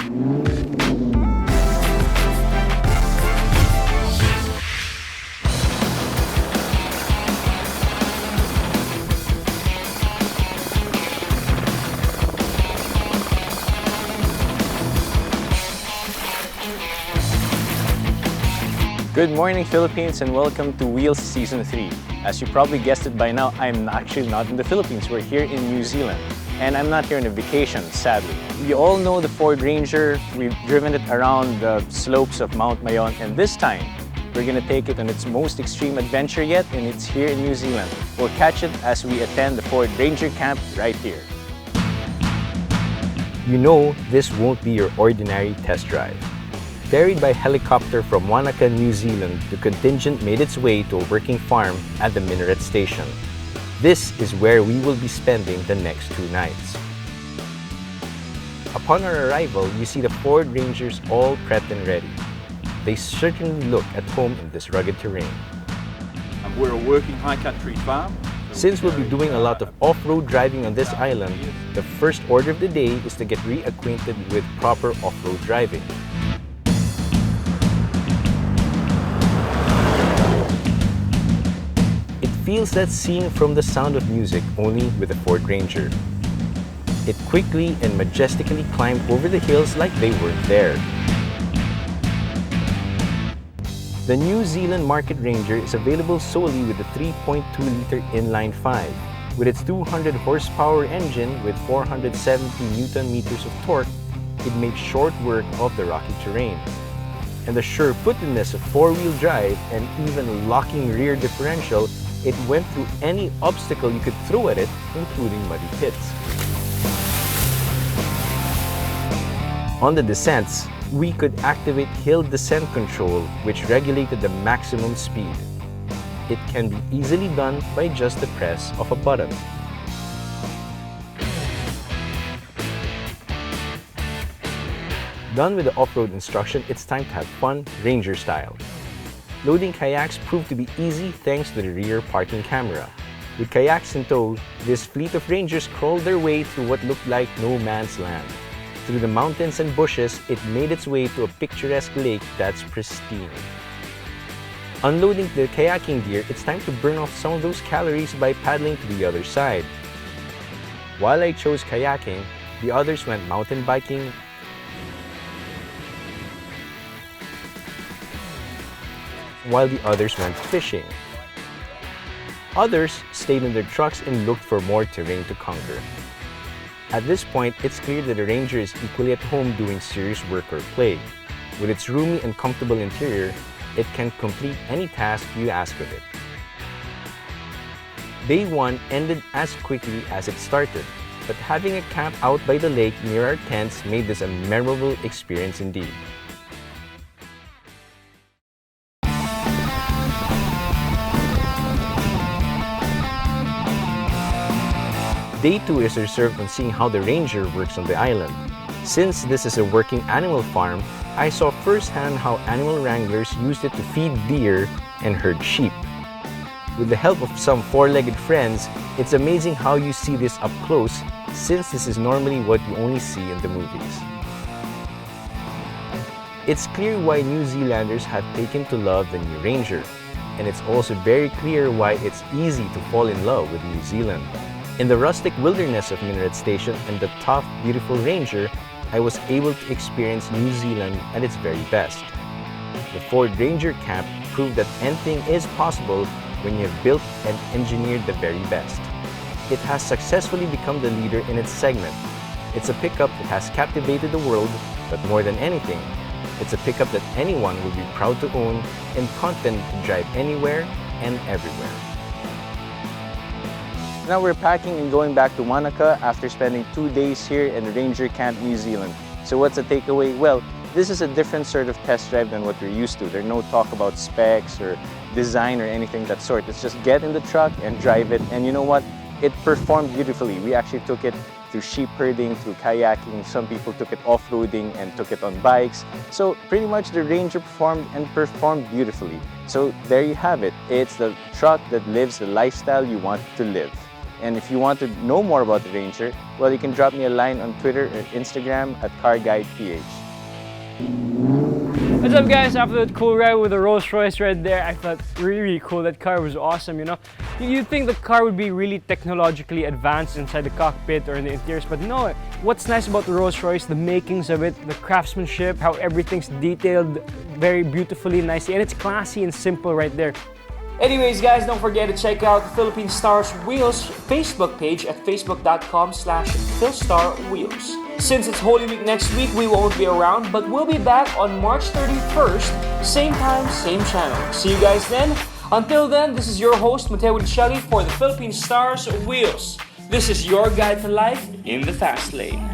Good morning, Philippines, and welcome to Wheels Season 3. As you probably guessed it by now, I'm actually not in the Philippines. We're here in New Zealand. And I'm not here on a vacation, sadly. You all know the Ford Ranger. We've driven it around the slopes of Mount Mayon, and this time, we're gonna take it on its most extreme adventure yet, and it's here in New Zealand. We'll catch it as we attend the Ford Ranger camp right here. You know, this won't be your ordinary test drive. Ferried by helicopter from Wanaka, New Zealand, the contingent made its way to a working farm at the Minaret Station. This is where we will be spending the next 2 nights. Upon our arrival, you see the Ford Rangers all prepped and ready. They certainly look at home in this rugged terrain. We're a working high country farm. Since we'll be doing a lot of off-road driving on this island, the first order of the day is to get reacquainted with proper off-road driving. Feels that scene from The Sound of Music, only with a Ford Ranger. It quickly and majestically climbed over the hills like they weren't there. The New Zealand Market Ranger is available solely with the 3.2-liter inline 5. With its 200 horsepower engine with 470 Newton-meters of torque, it made short work of the rocky terrain. And the sure-footedness of four-wheel drive and even locking rear differential, it went through any obstacle you could throw at it, including muddy pits. On the descents, we could activate hill descent control, which regulated the maximum speed. It can be easily done by just the press of a button. Done with the off-road instruction, it's time to have fun Ranger style. Loading kayaks proved to be easy thanks to the rear parking camera. With kayaks in tow, this fleet of Rangers crawled their way through what looked like no man's land. Through the mountains and bushes, it made its way to a picturesque lake that's pristine. Unloading the kayaking gear, it's time to burn off some of those calories by paddling to the other side. While I chose kayaking, the others went mountain biking, while the others went fishing. Others stayed in their trucks and looked for more terrain to conquer. At this point, it's clear that the Ranger is equally at home doing serious work or play. With its roomy and comfortable interior, it can complete any task you ask of it. Day 1 ended as quickly as it started, but having a camp out by the lake near our tents made this a memorable experience indeed. Day 2 is reserved on seeing how the Ranger works on the island. Since this is a working animal farm, I saw firsthand how animal wranglers used it to feed deer and herd sheep. With the help of some four-legged friends, it's amazing how you see this up close, since this is normally what you only see in the movies. It's clear why New Zealanders have taken to love the new Ranger, and it's also very clear why it's easy to fall in love with New Zealand. In the rustic wilderness of Minaret Station and the tough, beautiful Ranger, I was able to experience New Zealand at its very best. The Ford Ranger camp proved that anything is possible when you have built and engineered the very best. It has successfully become the leader in its segment. It's a pickup that has captivated the world, but more than anything, it's a pickup that anyone will be proud to own and confident to drive anywhere and everywhere. Now we're packing and going back to Wanaka after spending 2 days here in Ranger Camp, New Zealand. So what's the takeaway? Well, this is a different sort of test drive than what we're used to. There's no talk about specs or design or anything of that sort. It's just get in the truck and drive it. And you know what? It performed beautifully. We actually took it through sheep herding, through kayaking. Some people took it off-roading and took it on bikes. So pretty much the Ranger performed beautifully. So there you have it. It's the truck that lives the lifestyle you want to live. And if you want to know more about the Ranger, well, you can drop me a line on Twitter or Instagram at CarGuidePH. What's up, guys? After that cool ride with the Rolls Royce right there, I felt really cool. That car was awesome, you know. You'd think the car would be really technologically advanced inside the cockpit or in the interiors, but no. What's nice about the Rolls Royce, the makings of it, the craftsmanship, how everything's detailed very beautifully, nicely, and it's classy and simple right there. Anyways, guys, don't forget to check out the Philippine Stars Wheels Facebook page at facebook.com/PhilStarWheels. Since it's Holy Week next week, we won't be around, but we'll be back on March 31st, same time, same channel. See you guys then. Until then, this is your host, Mateo Winchelli for the Philippine Stars Wheels. This is your guide to life in the fast lane.